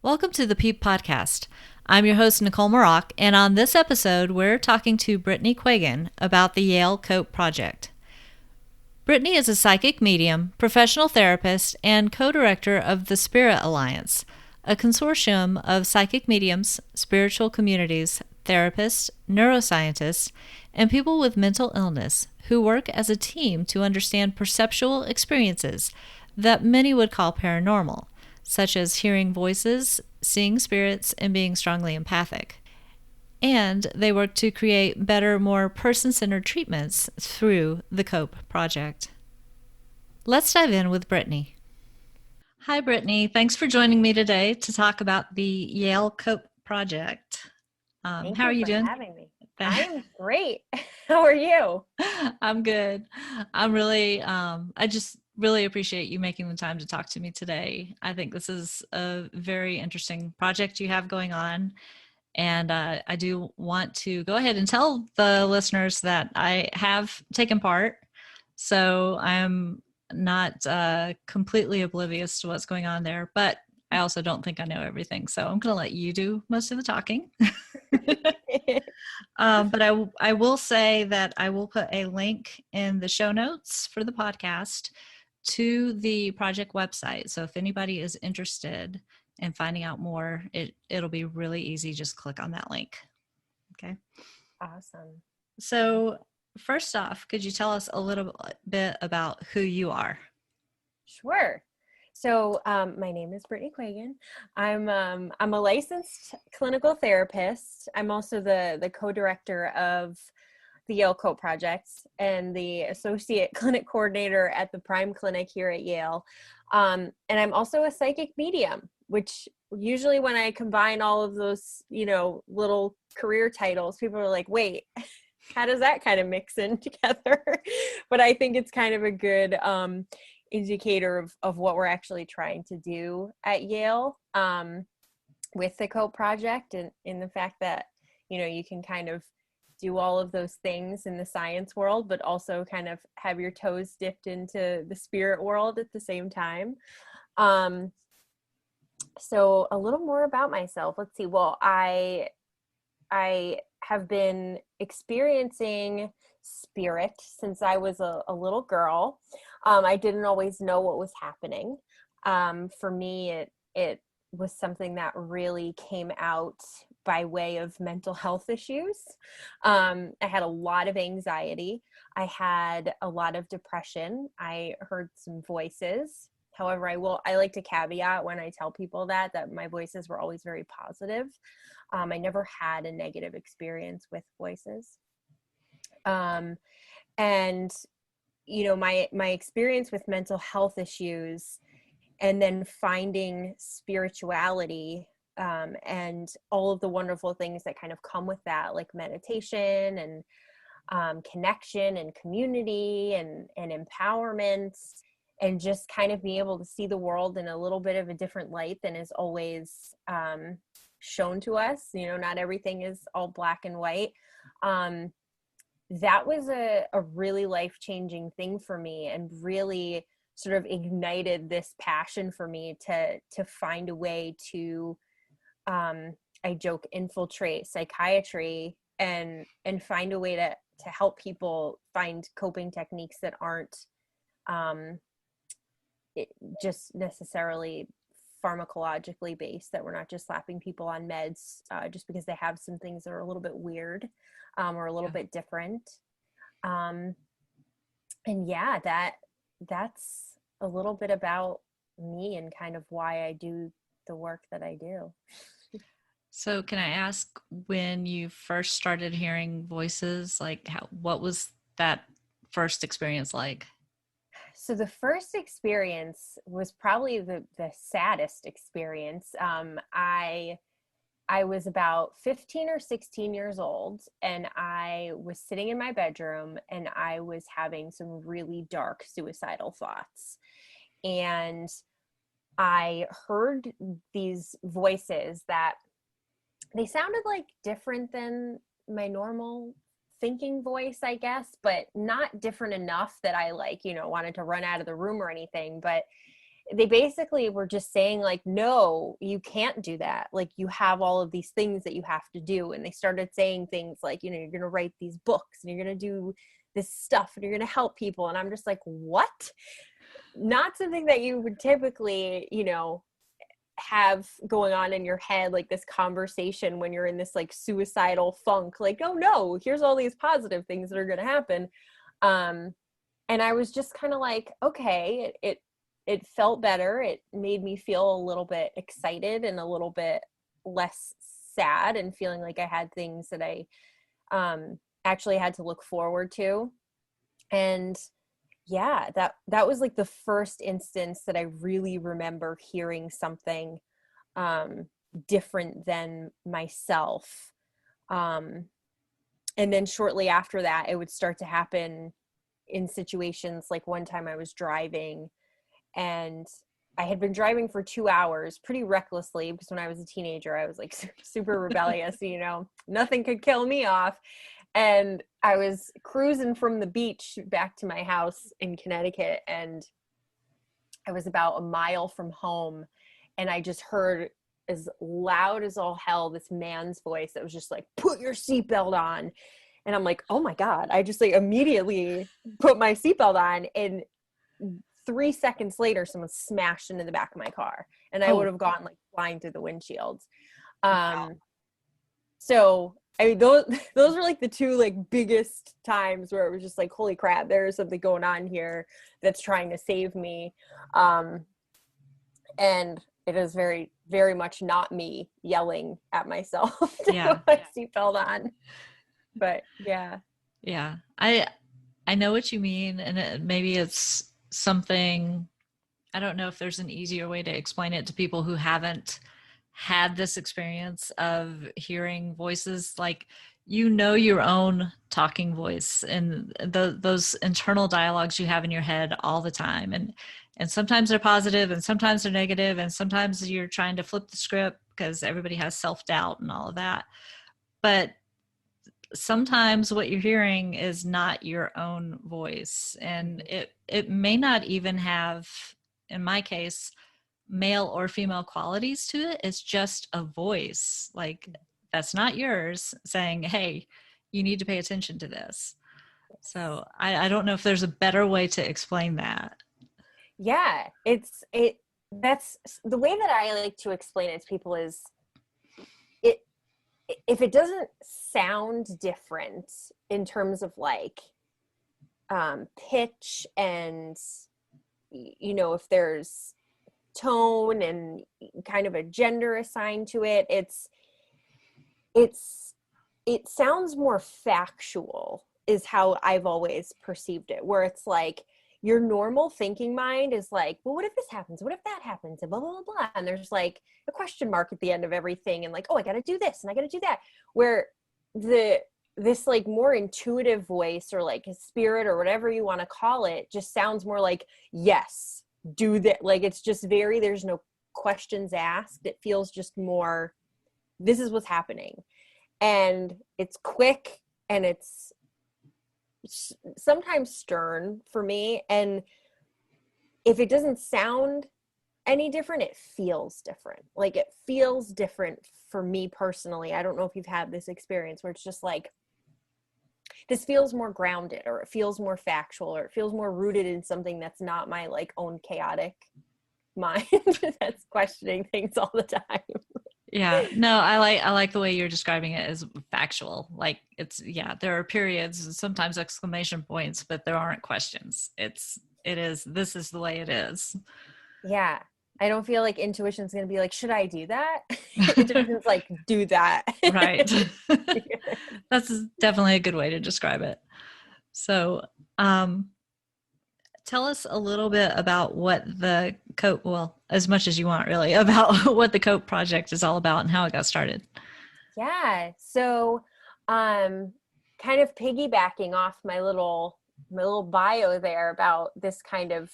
Welcome to the PEEP podcast. I'm your host, Nicole Maroc, and on this episode, we're talking to Brittany Quagan about the Yale COPE Project. Brittany is a psychic medium, professional therapist, and co-director of the Spirit Alliance, a consortium of psychic mediums, spiritual communities, therapists, neuroscientists, and people with mental illness who work as a team to understand perceptual experiences that many would call paranormal, such as hearing voices, seeing spirits, and being strongly empathic. And they work to create better, more person-centered treatments through the COPE Project. Let's dive in with Brittany. Hi, Brittany. Thanks for joining me today to talk about the Yale COPE Project. Thank how are you doing? For having me. I'm great. How are you? I'm good. I'm really, I just really appreciate you making the time to talk to me today. I think this is a very interesting project you have going on. And I do want to go ahead and tell the listeners that I have taken part. So I'm not completely oblivious to what's going on there, but I also don't think I know everything. So I'm going to let you do most of the talking. But I will say that I will put a link in the show notes for the podcast to the project website. So if anybody is interested in finding out more, it'll be really easy. Just click on that link. Okay. Awesome. So first off, could you tell us a little bit about who you are? Sure. So my name is Brittany Quagan. I'm a licensed clinical therapist. I'm also the co-director of the Yale COPE Project and the associate clinic coordinator at the Prime Clinic here at Yale. And I'm also a psychic medium, which usually when I combine all of those, little career titles, people are like, wait, how does that kind of mix in together? But I think it's kind of a good indicator of what we're actually trying to do at Yale with the COPE Project, and in the fact that, you can kind of do all of those things in the science world, but also kind of have your toes dipped into the spirit world at the same time. So a little more about myself. Let's see. Well, I have been experiencing spirit since I was a little girl. I didn't always know what was happening. For me, it was something that really came out by way of mental health issues. I had a lot of anxiety. I had a lot of depression. I heard some voices. However, I like to caveat when I tell people that my voices were always very positive. I never had a negative experience with voices. And my experience with mental health issues and then finding spirituality and all of the wonderful things that kind of come with that, like meditation and connection and community and empowerment, and just kind of being able to see the world in a little bit of a different light than is always shown to us. Not everything is all black and white. That was a really life-changing thing for me, and really sort of ignited this passion for me to find a way to, I joke, infiltrate psychiatry and find a way to help people find coping techniques that aren't just necessarily pharmacologically based, that we're not just slapping people on meds just because they have some things that are a little bit weird or a little bit different. And yeah, that's a little bit about me and kind of why I do the work that I do. So can I ask, when you first started hearing voices, what was that first experience like? So the first experience was probably the saddest experience. I I was about 15 or 16 years old, and I was sitting in my bedroom, and I was having some really dark suicidal thoughts. And I heard these voices that they sounded like different than my normal thinking voice, I guess, but not different enough that I wanted to run out of the room or anything. But they basically were just saying like, no, you can't do that. Like, you have all of these things that you have to do. And they started saying things like, you're going to write these books and you're going to do this stuff and you're going to help people. And I'm just like, what? Not something that you would typically, have going on in your head, like this conversation when you're in this like suicidal funk, like, oh no, here's all these positive things that are going to happen. And I was just kind of like, okay, it felt better. It made me feel a little bit excited and a little bit less sad, and feeling like I had things that I actually had to look forward to. And yeah, that was like the first instance that I really remember hearing something different than myself. And then shortly after that, it would start to happen in situations like one time I was driving, and I had been driving for 2 hours pretty recklessly, because when I was a teenager, I was like super rebellious, nothing could kill me off. And I was cruising from the beach back to my house in Connecticut, and I was about a mile from home, and I just heard, as loud as all hell, this man's voice that was just like, put your seatbelt on. And I'm like, oh my God. I just like immediately put my seatbelt on, and 3 seconds later, someone smashed into the back of my car, and I would have gone like flying through the windshield. Wow. So I mean, those were like the two like biggest times where it was just like, holy crap, there is something going on here that's trying to save me. And it is very, very much not me yelling at myself to put my seatbelt on. But yeah. Yeah. I know what you mean. And maybe it's something, I don't know if there's an easier way to explain it to people who haven't had this experience of hearing voices, like, your own talking voice and those internal dialogues you have in your head all the time. And sometimes they're positive and sometimes they're negative, and sometimes you're trying to flip the script because everybody has self-doubt and all of that. But sometimes what you're hearing is not your own voice, and it may not even have, in my case, male or female qualities to it. It's just a voice, like, that's not yours, saying, hey, you need to pay attention to this. So I don't know if there's a better way to explain that. Yeah, that's the way that I like to explain it to people is, if it doesn't sound different in terms of like pitch, and if there's tone and kind of a gender assigned to it, it sounds more factual, is how I've always perceived it, where it's like your normal thinking mind is like, well, what if this happens? What if that happens? And blah, blah, blah, blah. And there's like a question mark at the end of everything. And like, oh, I got to do this and I got to do that. Where this like more intuitive voice, or like a spirit, or whatever you want to call it, just sounds more like, yes, do that. Like, it's just there's no questions asked. It feels just more, this is what's happening. And it's quick, and it's sometimes stern for me. And if it doesn't sound any different, it feels different. Like, it feels different for me personally. I don't know if you've had this experience where it's just like, this feels more grounded, or it feels more factual, or it feels more rooted in something that's not my like own chaotic mind that's questioning things all the time. Yeah, no, I like the way you're describing it as factual. Like, there are periods and sometimes exclamation points, but there aren't questions. This is the way it is. Yeah. I don't feel like intuition's going to be like, should I do that? Intuition's like, do that. Right. That's definitely a good way to describe it. So, tell us a little bit about what the COPE, well, as much as you want really, about what the COPE project is all about and how it got started. Yeah. So, um, kind of piggybacking off my little bio there about this kind of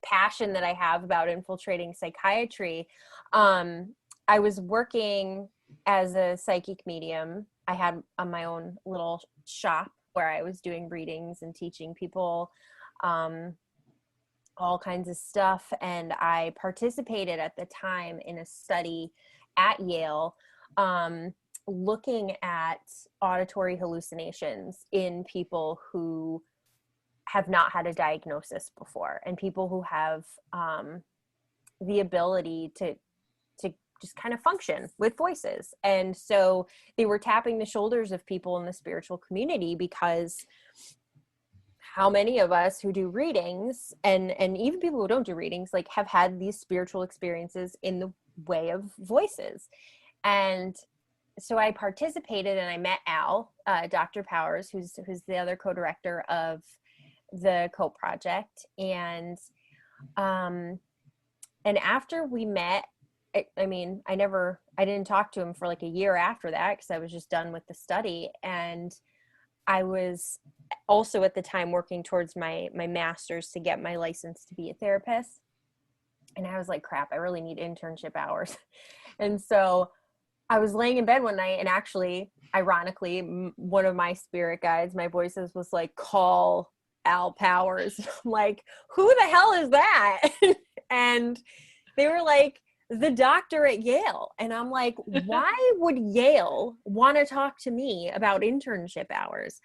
passion that I have about infiltrating psychiatry. Um, I was working as a psychic medium. I had my own little shop where I was doing readings and teaching people um, all kinds of stuff. And I participated at the time in a study at Yale looking at auditory hallucinations in people who have not had a diagnosis before and people who have the ability to just kind of function with voices. And so they were tapping the shoulders of people in the spiritual community, because how many of us who do readings and even people who don't do readings like have had these spiritual experiences in the way of voices. And so I participated and I met Al, Dr. Powers, who's the other co-director of the COPE project. And after we met, I didn't talk to him for like a year after that, because I was just done with the study. And I was also at the time working towards my master's to get my license to be a therapist. And I was like, crap, I really need internship hours. And so I was laying in bed one night, and actually, ironically, one of my spirit guides, my voices, was like, call Al Powers. I'm like, who the hell is that? And they were like, the doctor at Yale. And I'm like, why would Yale want to talk to me about internship hours?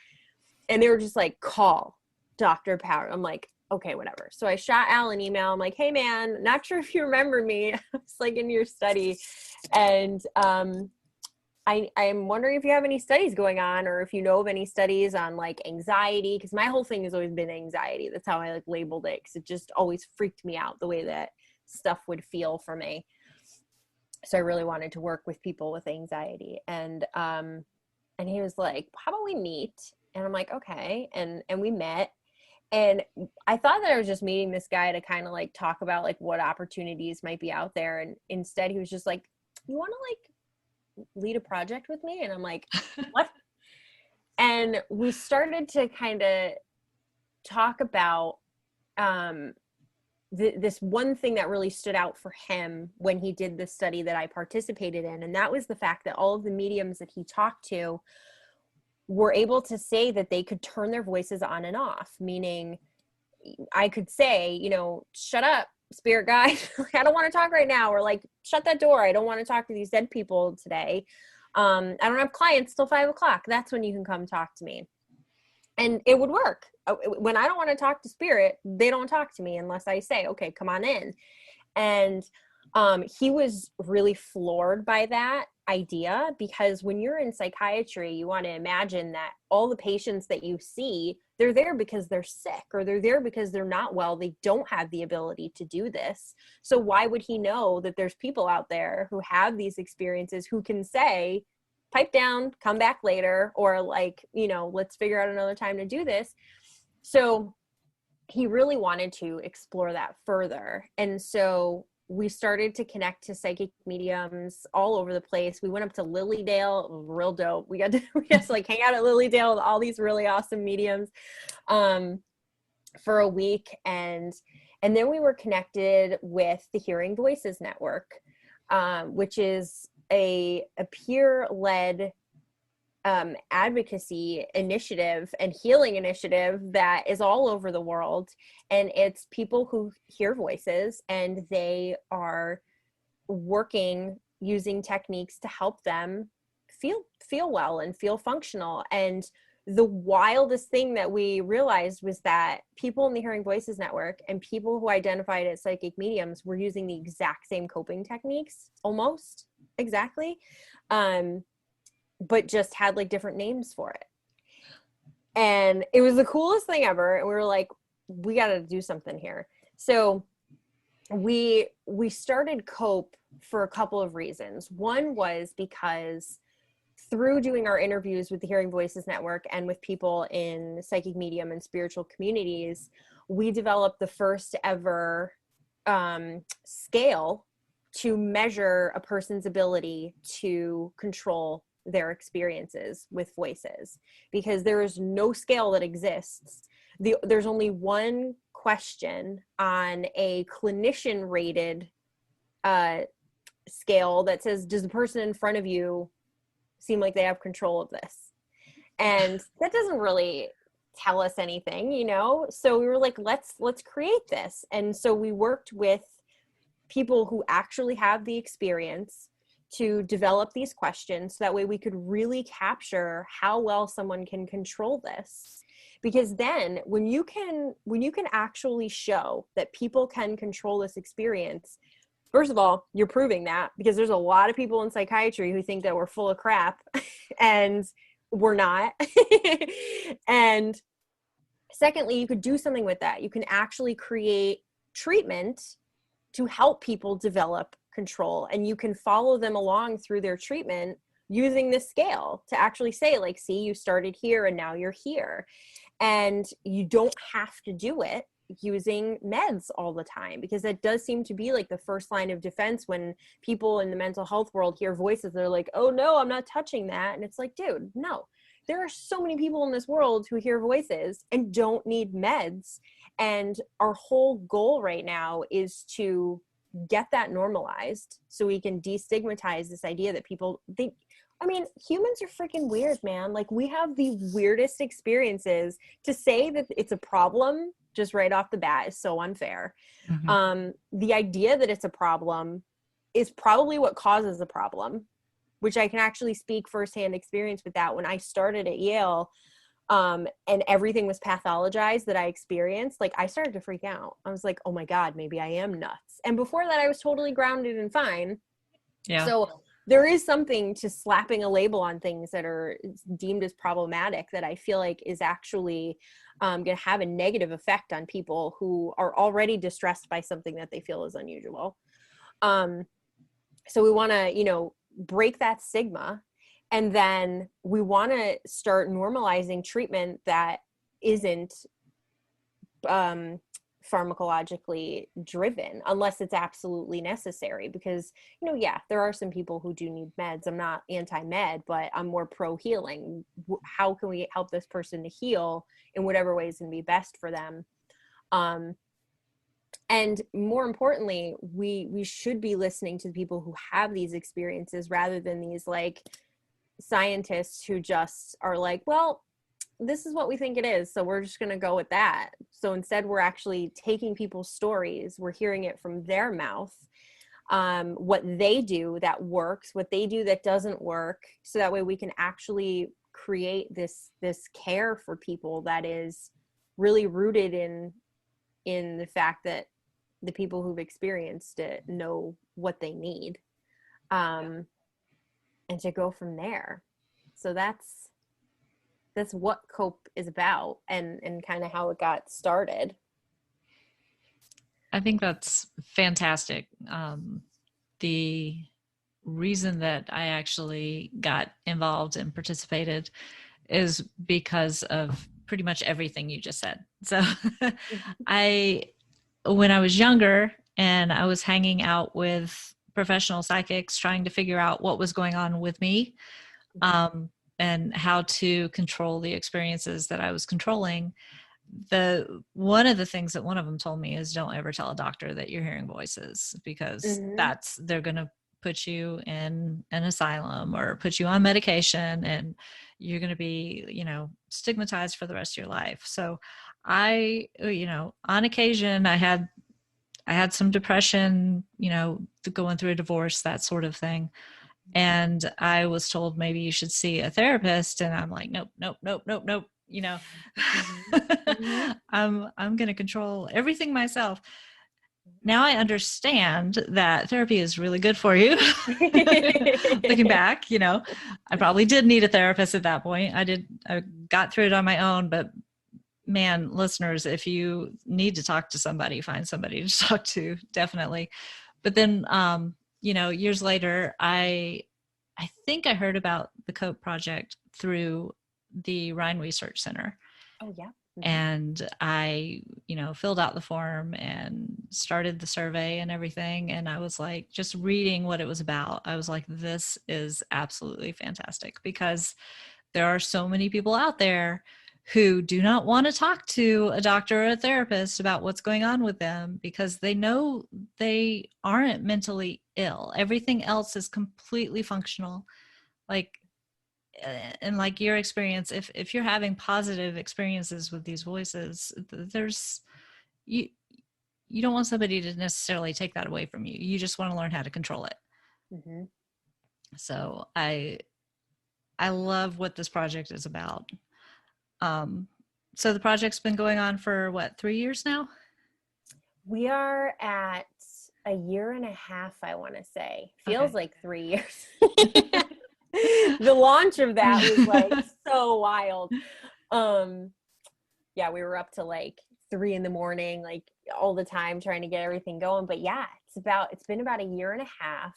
And they were just like, call Dr. Powers. I'm like, okay, whatever. So I shot Al an email. I'm like, hey man, not sure if you remember me. I was like in your study. And I'm wondering if you have any studies going on, or if you know of any studies on like anxiety, because my whole thing has always been anxiety. That's how I like labeled it, because it just always freaked me out the way that stuff would feel for me. So I really wanted to work with people with anxiety. And he was like, how about we meet? And I'm like, okay. And we met. And I thought that I was just meeting this guy to kind of like talk about like what opportunities might be out there. And instead he was just like, you want to like lead a project with me? And I'm like, what? And we started to kind of talk about this one thing that really stood out for him when he did the study that I participated in. And that was the fact that all of the mediums that he talked to were able to say that they could turn their voices on and off, meaning I could say, shut up, spirit guide. I don't want to talk right now. Or like, shut that door. I don't want to talk to these dead people today. I don't have clients till 5:00. That's when you can come talk to me. And it would work. When I don't want to talk to spirit, they don't talk to me unless I say, okay, come on in. And he was really floored by that idea, because when you're in psychiatry, you want to imagine that all the patients that you see, they're there because they're sick, or they're there because they're not well. They don't have the ability to do this. So why would he know that there's people out there who have these experiences who can say, pipe down, come back later, or like, let's figure out another time to do this. So he really wanted to explore that further. And so we started to connect to psychic mediums all over the place. We went up to Lilydale, real dope. We got to like hang out at Lilydale with all these really awesome mediums for a week. And then we were connected with the Hearing Voices Network, which is a peer-led advocacy initiative and healing initiative that is all over the world. And it's people who hear voices, and they are working using techniques to help them feel well and feel functional. And the wildest thing that we realized was that people in the Hearing Voices Network and people who identified as psychic mediums were using the exact same coping techniques, almost exactly, but just had like different names for it. And it was the coolest thing ever. And we were like, we got to do something here. So we started COPE for a couple of reasons. One was because through doing our interviews with the Hearing Voices Network and with people in psychic medium and spiritual communities, we developed the first ever scale to measure a person's ability to control their experiences with voices, because there is no scale that exists. There's only one question on a clinician rated scale that says, does the person in front of you seem like they have control of this? And that doesn't really tell us anything, you know? So we were like, let's create this. And so we worked with people who actually have the experience to develop these questions, so that way we could really capture how well someone can control this. Because then when you can actually show that people can control this experience, first of all, you're proving that, because there's a lot of people in psychiatry who think that we're full of crap and we're not. And secondly, you could do something with that. You can actually create treatment to help people develop control, and you can follow them along through their treatment using this scale to actually say, like, see, you started here and now you're here. And you don't have to do it using meds all the time, because that does seem to be like the first line of defense when people in the mental health world hear voices. They're like, oh no, I'm not touching that. And it's like, dude, no, there are so many people in this world who hear voices and don't need meds. And our whole goal right now is to get that normalized so we can destigmatize this idea that people think, I mean, humans are freaking weird, man. Like, we have the weirdest experiences. To say that it's a problem just right off the bat is so unfair. Mm-hmm. The idea that it's a problem is probably what causes a problem, which I can actually speak firsthand experience with that. When I started at Yale, and everything was pathologized that I experienced, like, I started to freak out. I was like, oh my God, maybe I am nuts. And before that, I was totally grounded and fine. Yeah. So there is something to slapping a label on things that are deemed as problematic that I feel like is actually going to have a negative effect on people who are already distressed by something that they feel is unusual. So we want to, break that stigma. And then we want to start normalizing treatment that isn't pharmacologically driven, unless it's absolutely necessary. Because, there are some people who do need meds. I'm not anti-med, but I'm more pro-healing. How can we help this person to heal in whatever ways can be best for them? And more importantly, we should be listening to the people who have these experiences, rather than these like scientists who just are like, well, this is what we think it is, so we're just going to go with that. So instead, we're actually taking people's stories, we're hearing it from their mouth, what they do that works, what they do that doesn't work, so that way we can actually create this care for people that is really rooted in the fact that the people who've experienced it know what they need. And to go from there. So that's what COPE is about, and kind of how it got started. I think that's fantastic. The reason that I actually got involved and participated is because of pretty much everything you just said. So when I was younger and I was hanging out with professional psychics trying to figure out what was going on with me, and how to control the experiences that I was controlling, one of the things that one of them told me is, don't ever tell a doctor that you're hearing voices, because they're going to put you in an asylum or put you on medication, and you're going to be, stigmatized for the rest of your life. So I, on occasion I had some depression, going through a divorce, that sort of thing. And I was told, maybe you should see a therapist. And I'm like, nope. I'm going to control everything myself. Now I understand that therapy is really good for you. Looking back, I probably did need a therapist at that point. I got through it on my own, but man, listeners, if you need to talk to somebody, find somebody to talk to, definitely. But then, years later, I think I heard about the COPE Project through the Rhine Research Center. Oh, yeah. Mm-hmm. And I, filled out the form and started the survey and everything. And I was like, just reading what it was about, I was like, this is absolutely fantastic, because there are so many people out there who do not want to talk to a doctor or a therapist about what's going on with them, because they know they aren't mentally ill. Everything else is completely functional. Like, and like your experience, if you're having positive experiences with these voices, there's you you don't want somebody to necessarily take that away from you. You just want to learn how to control it. Mm-hmm. So I love what this project is about. So the project's been going on for what, 3 years now? We are at a year and a half, I want to say. Feels Okay. like 3 years. The launch of that was like so wild. Yeah, we were up to like 3 a.m, like all the time trying to get everything going. But yeah, it's been about a year and a half.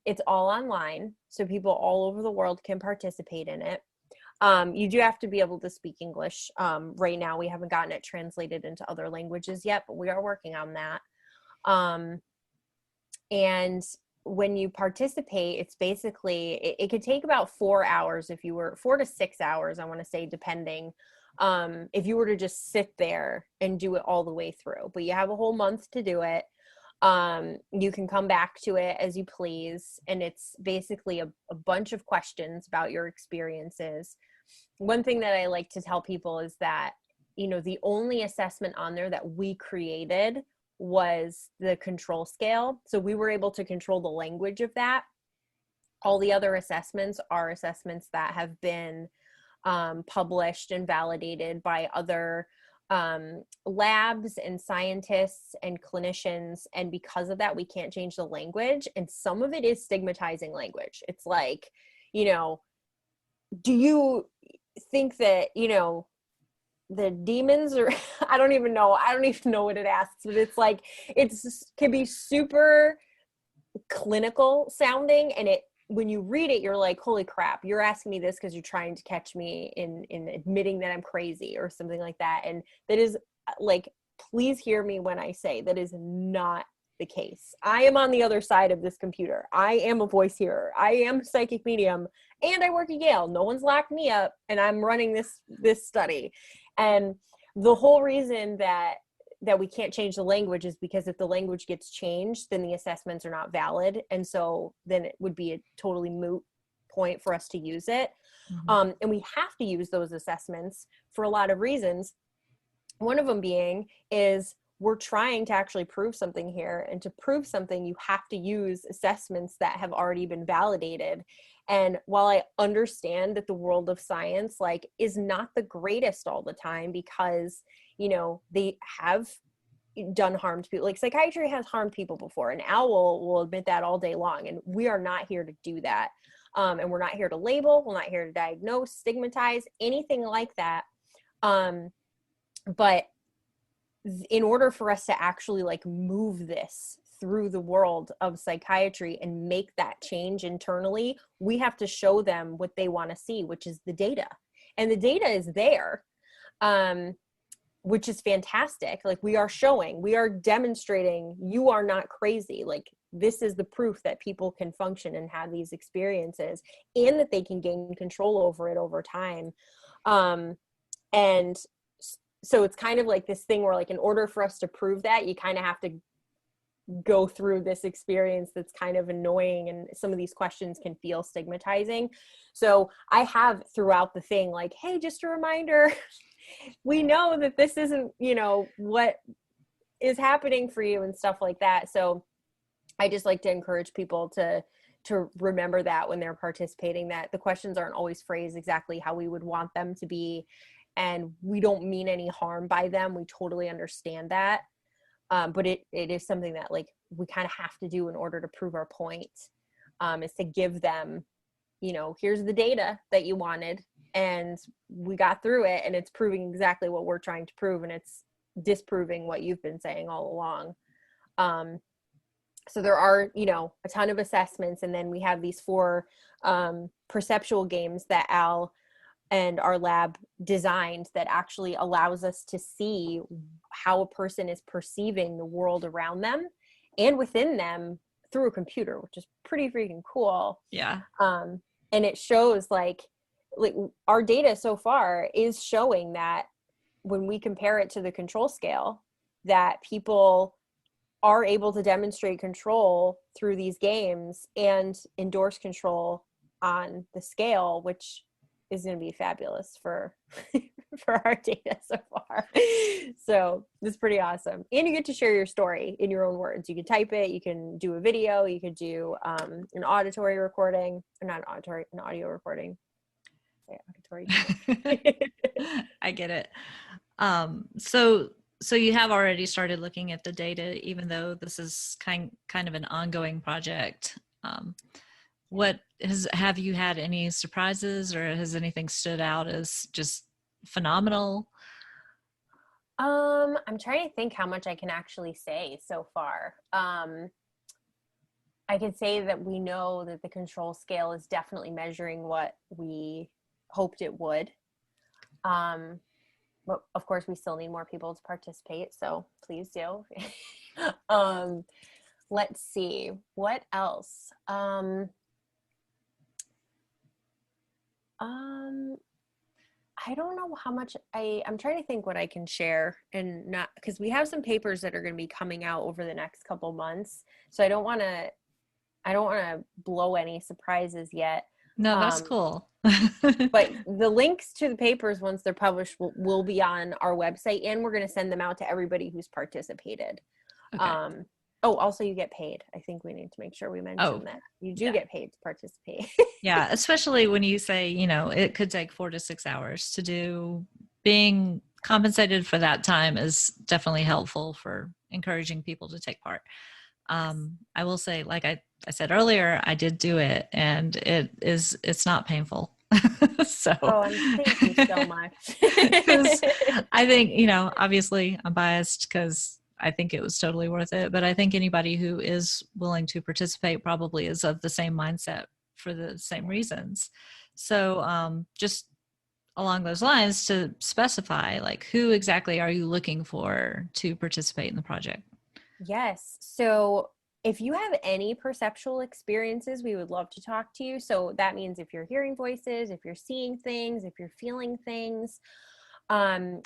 It's all online, so people all over the world can participate in it. You do have to be able to speak English. Right now, we haven't gotten it translated into other languages yet, but we are working on that. And when you participate, it's basically, it could take about 4 hours, 4 to 6 hours, I want to say, depending, if you were to just sit there and do it all the way through. But you have a whole month to do it. You can come back to it as you please. And it's basically a bunch of questions about your experiences. One thing that I like to tell people is that, the only assessment on there that we created was the control scale. So we were able to control the language of that. All the other assessments are assessments that have been published and validated by other labs and scientists and clinicians. And because of that, we can't change the language. And some of it is stigmatizing language. It's like, do you think that, the demons, or I don't even know what it asks, but it's like, can be super clinical sounding. And when you read it, you're like, holy crap, you're asking me this because you're trying to catch me in admitting that I'm crazy or something like that. And that is like, please hear me when I say that is not the case. I am on the other side of this computer. I am a voice hearer. I am a psychic medium, and I work at Yale. No one's locked me up, and I'm running this study. And the whole reason that we can't change the language is because if the language gets changed, then the assessments are not valid. And so then it would be a totally moot point for us to use it. Mm-hmm. And we have to use those assessments for a lot of reasons. One of them being is we're trying to actually prove something here. And to prove something, you have to use assessments that have already been validated. And while I understand that the world of science is not the greatest all the time, because, they have done harm to people, like psychiatry has harmed people before, and Al will admit that all day long. And we are not here to do that. And we're not here to label. We're not here to diagnose, stigmatize, anything like that. But in order for us to actually move this through the world of psychiatry and make that change internally, we have to show them what they want to see, which is the data. And the data is there, which is fantastic. We are demonstrating you are not crazy. This is the proof that people can function and have these experiences, and that they can gain control over it over time. And so it's kind of like this thing where in order for us to prove that, you kind of have to go through this experience that's kind of annoying, and some of these questions can feel stigmatizing. So I have throughout the thing hey, just a reminder, we know that this isn't what is happening for you and stuff like that. So I just like to encourage people to remember that when they're participating, that the questions aren't always phrased exactly how we would want them to be, and we don't mean any harm by them. We totally understand that. But it is something that we kind of have to do in order to prove our point, is to give them, here's the data that you wanted, and we got through it, and it's proving exactly what we're trying to prove, and it's disproving what you've been saying all along. So there are, a ton of assessments, and then we have these 4 perceptual games that Al and our lab designed that actually allows us to see how a person is perceiving the world around them and within them through a computer, which is pretty freaking cool. Yeah. And it shows like our data so far is showing that when we compare it to the control scale, that people are able to demonstrate control through these games and endorse control on the scale, which is going to be fabulous for for our data so far. So it's pretty awesome. And you get to share your story in your own words. You can type it, you can do a video, you could do an auditory recording, or not an auditory, an audio recording. Yeah, auditory. I get it. So you have already started looking at the data, even though this is kind of an ongoing project. Have you had any surprises, or has anything stood out as just phenomenal? I'm trying to think how much I can actually say so far. I could say that we know that the control scale is definitely measuring what we hoped it would. But of course, we still need more people to participate, so please do. Let's see, what else? I don't know how much I'm trying to think what I can share, and not because we have some papers that are going to be coming out over the next couple months, so I don't want to blow any surprises yet. No, that's cool. But the links to the papers, once they're published, will be on our website, and we're going to send them out to everybody who's participated. Okay. Also you get paid. I think we need to make sure we mention that you do get paid to participate. Yeah, especially when you say, it could take 4 to 6 hours to do. Being compensated for that time is definitely helpful for encouraging people to take part. I will say, like I said earlier, I did do it, and it's not painful. So thank you so much. I think, obviously I'm biased because I think it was totally worth it, but I think anybody who is willing to participate probably is of the same mindset for the same reasons. So just along those lines, to specify, like, who exactly are you looking for to participate in the project? Yes. So if you have any perceptual experiences, we would love to talk to you. So that means if you're hearing voices, if you're seeing things, if you're feeling things.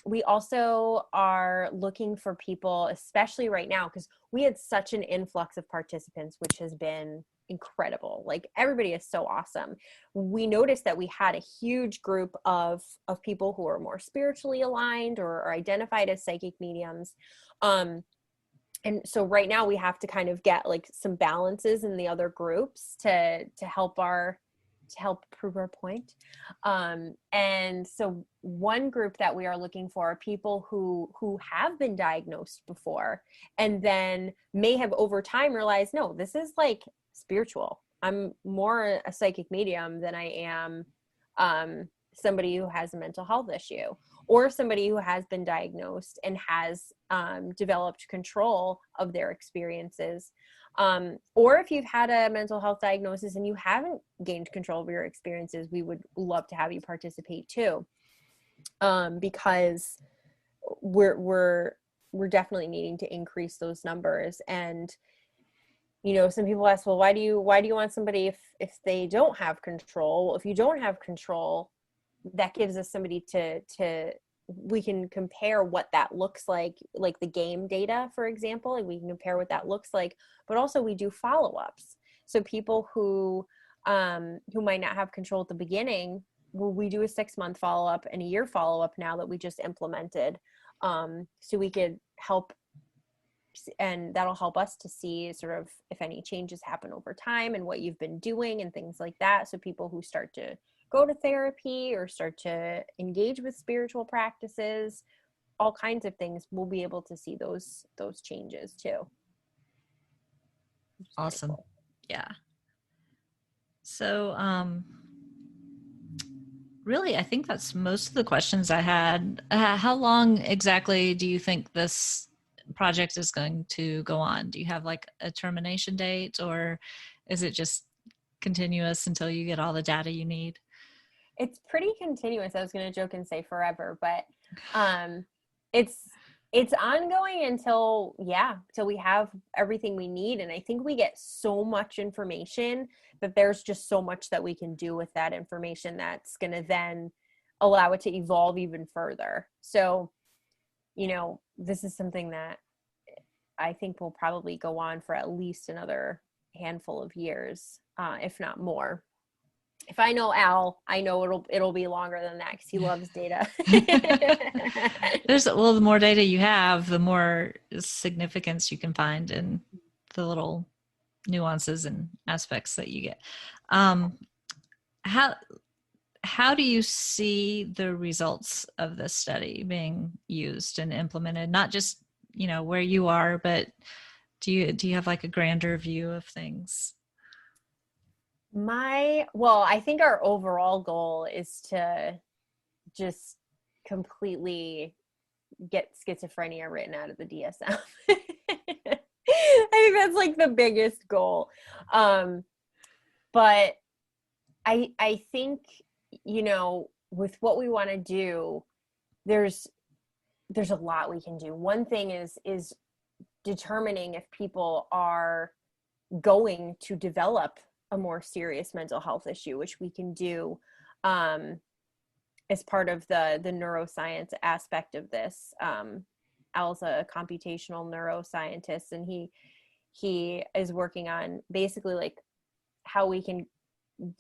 We also are looking for people, especially right now, because we had such an influx of participants, which has been incredible. Like, everybody is so awesome. We noticed that we had a huge group of people who are more spiritually aligned or identified as psychic mediums. And so right now we have to kind of get like some balances in the other groups to help prove our point. And so one group that we are looking for are people who have been diagnosed before, and then may have over time realized, no, this is like spiritual. I'm more a psychic medium than I am somebody who has a mental health issue, or somebody who has been diagnosed and has developed control of their experiences. Or if you've had a mental health diagnosis and you haven't gained control of your experiences, we would love to have you participate too. Because we're definitely needing to increase those numbers. And, some people ask, well, why do you want somebody if they don't have control? Well, if you don't have control, that gives us somebody we can compare what that looks like the game data, for example, and we can compare what that looks like, but also we do follow-ups. So people who might not have control at the beginning, well, we do a 6-month follow-up and a year follow-up now that we just implemented. So we could help, and that'll help us to see sort of if any changes happen over time and what you've been doing and things like that. So people who start to go to therapy or start to engage with spiritual practices, all kinds of things, we'll be able to see those changes too. Awesome. Cool. Yeah. So, really, I think that's most of the questions I had. How long exactly do you think this project is going to go on? Do you have like a termination date, or is it just continuous until you get all the data you need? It's pretty continuous. I was going to joke and say forever, but it's ongoing until we have everything we need. And I think we get so much information that there's just so much that we can do with that information that's going to then allow it to evolve even further. So, this is something that I think will probably go on for at least another handful of years, if not more. If I know Al, I know it'll be longer than that because he loves data. The more data you have, the more significance you can find in the little nuances and aspects that you get. How do you see the results of this study being used and implemented? Not just, where you are, but do you have like a grander view of things? I think our overall goal is to just completely get schizophrenia written out of the DSM. I think that's like the biggest goal. But I think, with what we want to do, there's a lot we can do. One thing is determining if people are going to develop a more serious mental health issue, which we can do as part of the neuroscience aspect of this. Al's a computational neuroscientist, and he is working on basically like how we can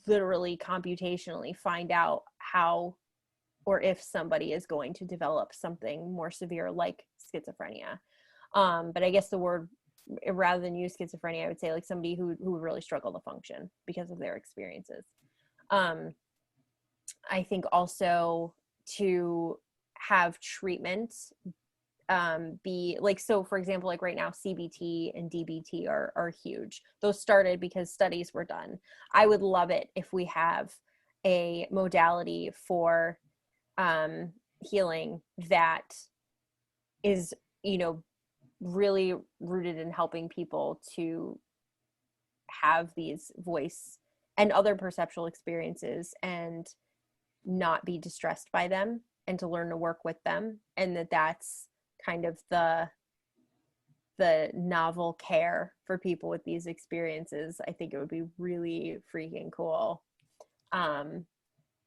literally computationally find out how or if somebody is going to develop something more severe like schizophrenia. But I guess the word, rather than use schizophrenia, I would say like somebody who would really struggle to function because of their experiences. I think also to have treatment be like, so for example, like right now CBT and DBT are huge. Those started because studies were done. I would love it if we have a modality for healing that is, really rooted in helping people to have these voice and other perceptual experiences and not be distressed by them, and to learn to work with them. And that's kind of the novel care for people with these experiences. I think it would be really freaking cool. And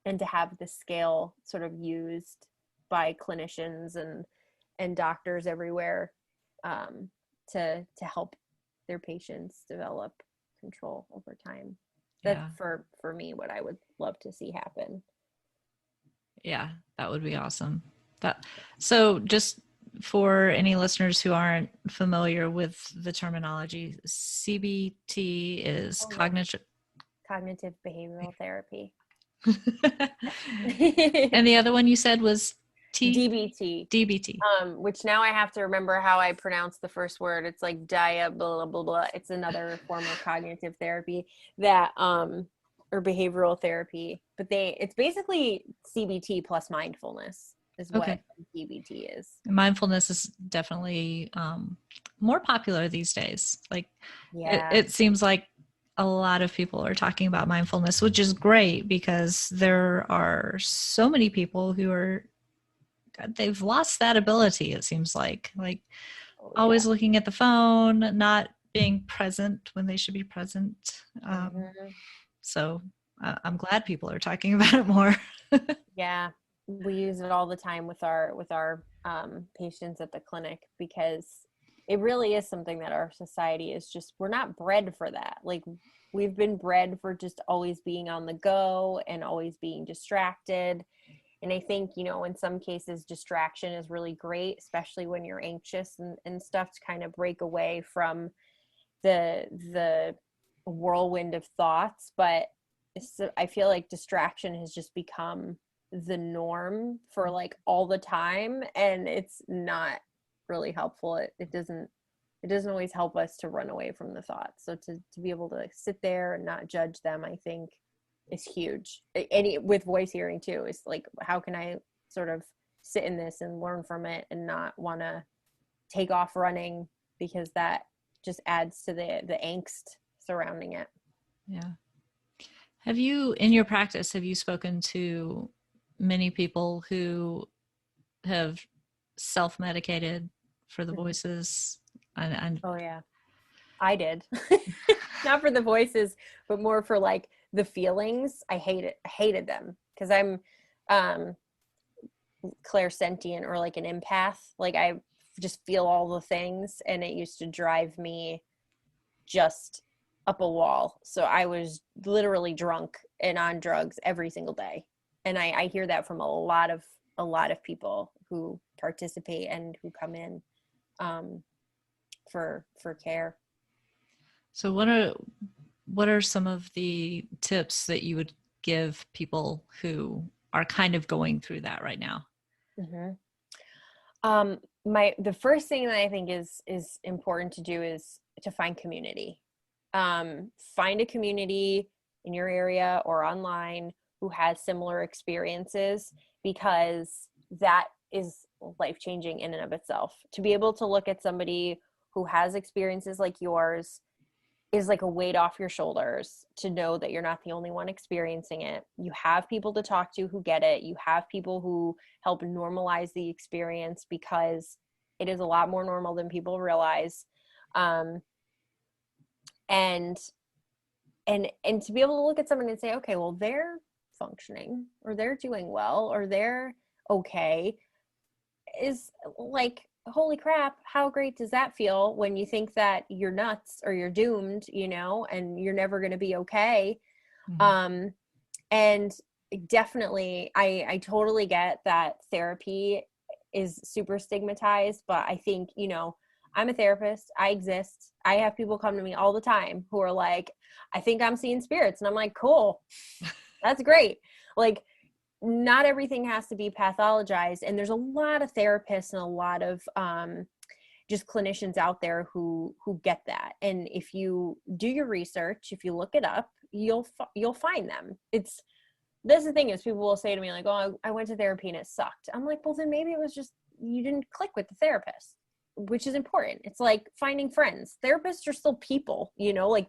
to have the scale sort of used by clinicians and doctors everywhere to help their patients develop control over time. That's for me what I would love to see happen. Yeah, that would be awesome. So just for any listeners who aren't familiar with the terminology, CBT is cognitive behavioral therapy. And the other one you said was DBT. Which now I have to remember how I pronounce the first word. It's like blah, blah, blah, blah. It's another form of cognitive therapy that, or behavioral therapy, but it's basically CBT plus mindfulness is what DBT is. Mindfulness is definitely more popular these days. Like it seems like a lot of people are talking about mindfulness, which is great because there are so many people who they've lost that ability. It seems like always looking at the phone, not being present when they should be present. So I'm glad people are talking about it more. Yeah, we use it all the time with our patients at the clinic, because it really is something that our society is just, we're not bred for that. Like, we've been bred for just always being on the go and always being distracted. And I think, in some cases, distraction is really great, especially when you're anxious and stuff, to kind of break away from the whirlwind of thoughts. But I feel like distraction has just become the norm for like all the time, and it's not really helpful. It doesn't always help us to run away from the thoughts. So to be able to sit there and not judge them, I think is huge. With voice hearing too, is like, how can I sort of sit in this and learn from it and not want to take off running, because that just adds to the angst surrounding it. Yeah. Have you, in your practice, have you spoken to many people who have self-medicated for the Mhm. voices? And Oh yeah, I did. Not for the voices, but more for like the feelings. I hated them because I'm um clairsentient or like an empath. Like I just feel all the things, and it used to drive me just up a wall. So I was literally drunk and on drugs every single day. And I hear that from a lot of people who participate and who come in um, for care. so what are some of the tips that you would give people who are kind of going through that right now? Mm-hmm. The first thing that I think is important to do is to find community. Find a community in your area or online who has similar experiences, because that is life changing in and of itself. To be able to look at somebody who has experiences like yours is like a weight off your shoulders, to know that you're not the only one experiencing it. You have people to talk to who get it. You have people who help normalize the experience, because it is a lot more normal than people realize. Um, and and to be able to look at someone and say, okay, well, they're functioning, or they're doing well, or they're okay, is like, holy crap, how great does that feel when you think that you're nuts or you're doomed, and you're never going to be okay. Mhm. um and definitely, I totally get that therapy is super stigmatized, but I think, I'm a therapist, I exist, I have people come to me all the time who are like, I think I'm seeing spirits, and I'm like, cool, that's great. Like, not everything has to be pathologized, and there's a lot of therapists and a lot of just clinicians out there who get that. And if you do your research, if you look it up, you'll find them. It's This is the thing, is people will say to me like, oh, I went to therapy and it sucked. I'm like, well, then maybe it was just you didn't click with the therapist, which is important. It's like finding friends. Therapists are still people, like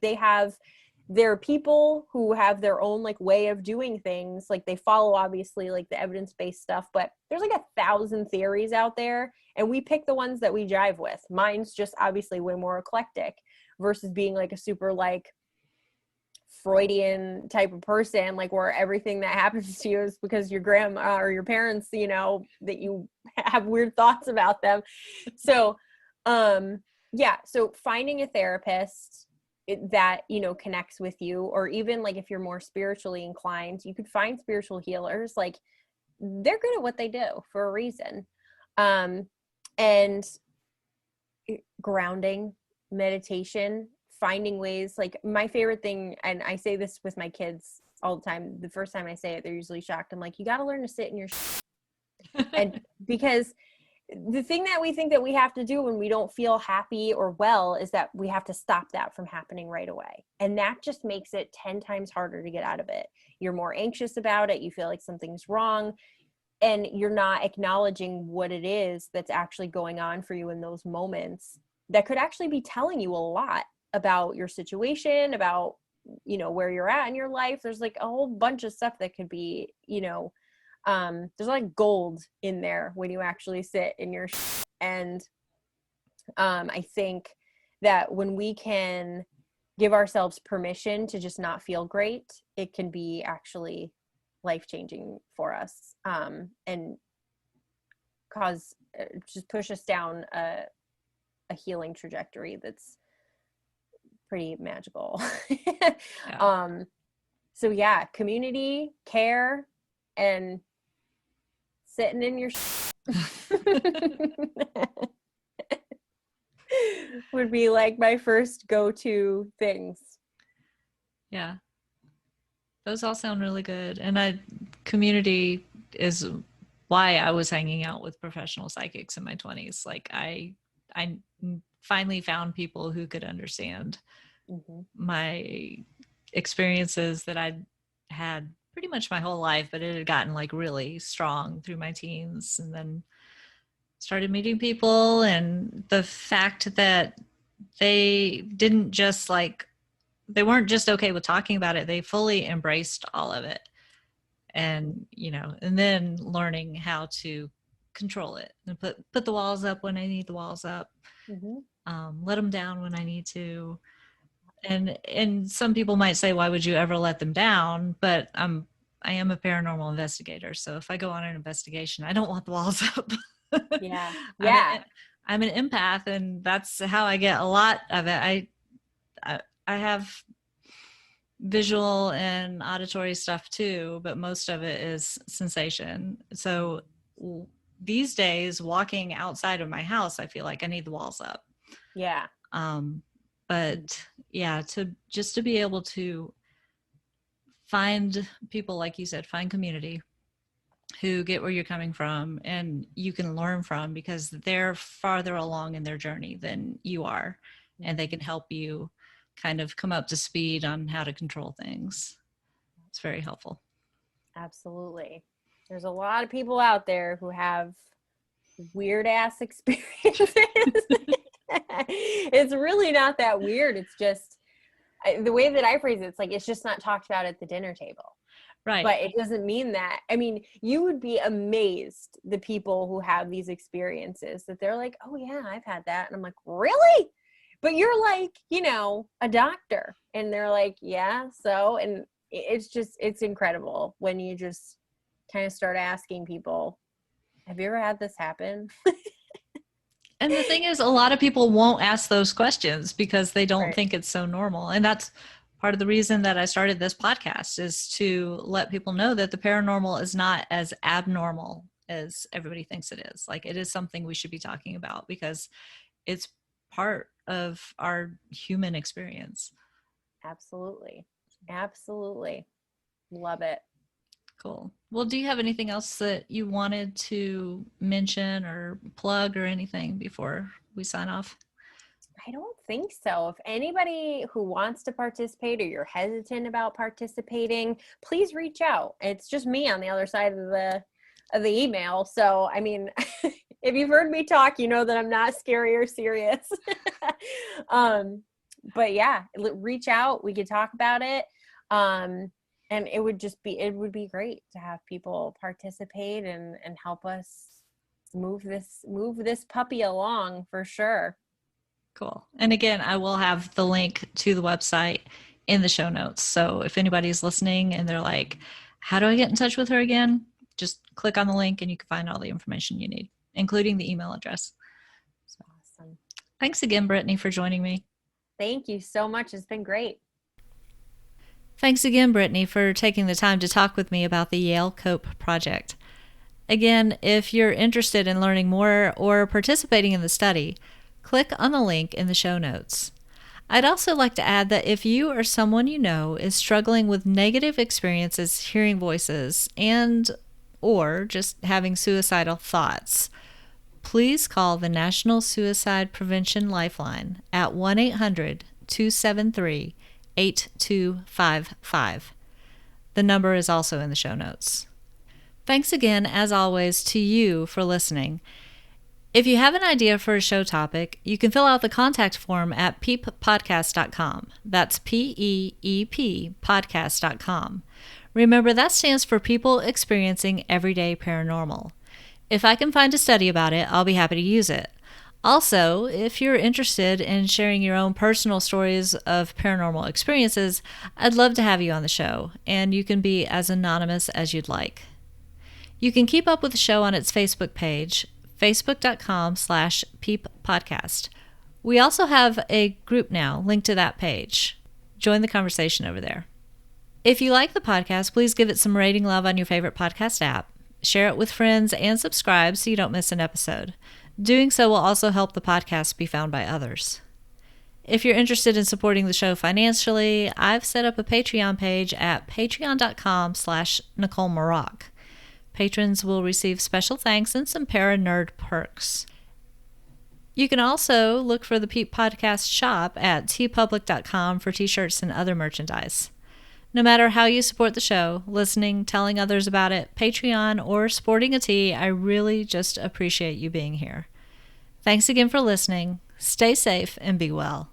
they're people who have their own like way of doing things. Like they follow obviously like the evidence-based stuff, but there's like 1,000 theories out there, and we pick the ones that we jive with. Mine's just obviously way more eclectic versus being like a super like Freudian type of person, like where everything that happens to you is because your grandma or your parents, that you have weird thoughts about them. So, yeah, so finding a therapist that, connects with you, or even like if you're more spiritually inclined, you could find spiritual healers. Like they're good at what they do for a reason. Um, and grounding, meditation, finding ways. Like my favorite thing, and I say this with my kids all the time, the first time I say it they're usually shocked. I'm like, you got to learn to sit in your and because the thing that we think that we have to do when we don't feel happy or well is that we have to stop that from happening right away, and that just makes it 10 times harder to get out of it. You're more anxious about it, you feel like something's wrong, and you're not acknowledging what it is that's actually going on for you in those moments that could actually be telling you a lot about your situation, about where you're at in your life. There's like a whole bunch of stuff that could be, there's like gold in there when you actually sit in your and I think that when we can give ourselves permission to just not feel great, it can be actually life changing for us, and cause just push us down a healing trajectory that's pretty magical. Yeah. um, so yeah, community, care, and sitting in your would be like my first go-to things. Yeah. Those all sound really good. And community is why I was hanging out with professional psychics in my 20s. Like I finally found people who could understand Mm-hmm. my experiences that I'd had pretty much my whole life, but it had gotten like really strong through my teens, and then started meeting people, and the fact that they didn't just like they weren't just okay with talking about it. They fully embraced all of it. And, and then learning how to control it and put the walls up when I need the walls up, let them down when I need to. And some people might say, why would you ever let them down? But I am a paranormal investigator. So if I go on an investigation, I don't want the walls up. Yeah. I'm an empath, and that's how I get a lot of it. I have visual and auditory stuff too, but most of it is sensation. So these days, walking outside of my house, I feel like I need the walls up. Yeah. But yeah, to be able to find people, like you said, find community who get where you're coming from and you can learn from, because they're farther along in their journey than you are, and they can help you kind of come up to speed on how to control things. It's very helpful. Absolutely. There's a lot of people out there who have weird ass experiences. It's really not that weird. It's just the way that I phrase it, it's like, it's just not talked about at the dinner table. Right. But it doesn't mean that. I mean, you would be amazed, the people who have these experiences, that they're like, oh yeah, I've had that. And I'm like, really? But you're like, a doctor. And they're like, yeah, so. And it's incredible when you just kind of start asking people, have you ever had this happen? And the thing is, a lot of people won't ask those questions because they don't think it's so normal. And that's part of the reason that I started this podcast, is to let people know that the paranormal is not as abnormal as everybody thinks it is. Like, it is something we should be talking about because it's part of our human experience. Absolutely. Absolutely. Love it. Cool. Well, do you have anything else that you wanted to mention or plug or anything before we sign off? I don't think so. If anybody who wants to participate or you're hesitant about participating, please reach out. It's just me on the other side of the email. So, I mean, if you've heard me talk, you know that I'm not scary or serious. But yeah, reach out. We could talk about it. And it would be great to have people participate and help us move this puppy along, for sure. Cool. And again, I will have the link to the website in the show notes. So if anybody's listening and they're like, how do I get in touch with her again? Just click on the link and you can find all the information you need, including the email address. So, awesome. Thanks again, Brittany, for joining me. Thank you so much. It's been great. Thanks again, Brittany, for taking the time to talk with me about the Yale COPE Project. Again, if you're interested in learning more or participating in the study, click on the link in the show notes. I'd also like to add that if you or someone you know is struggling with negative experiences hearing voices or just having suicidal thoughts, please call the National Suicide Prevention Lifeline at 1-800-273-8255. The number is also in the show notes. Thanks again, as always, to you for listening. If you have an idea for a show topic, you can fill out the contact form at peeppodcast.com. That's PEEP podcast.com. Remember, that stands for People Experiencing Everyday Paranormal. If I can find a study about it, I'll be happy to use it. Also, if you're interested in sharing your own personal stories of paranormal experiences, I'd love to have you on the show, and you can be as anonymous as you'd like. You can keep up with the show on its Facebook page, facebook.com/peeppodcast. We also have a group now linked to that page. Join the conversation over there. If you like the podcast, please give it some rating love on your favorite podcast app. Share it with friends and subscribe so you don't miss an episode. Doing so will also help the podcast be found by others. If you're interested in supporting the show financially, I've set up a Patreon page at patreon.com/NicoleMaroc. Patrons will receive special thanks and some para-nerd perks. You can also look for the Peep Podcast shop at tpublic.com for t-shirts and other merchandise. No matter how you support the show, listening, telling others about it, Patreon, or sporting a tee, I really just appreciate you being here. Thanks again for listening. Stay safe and be well.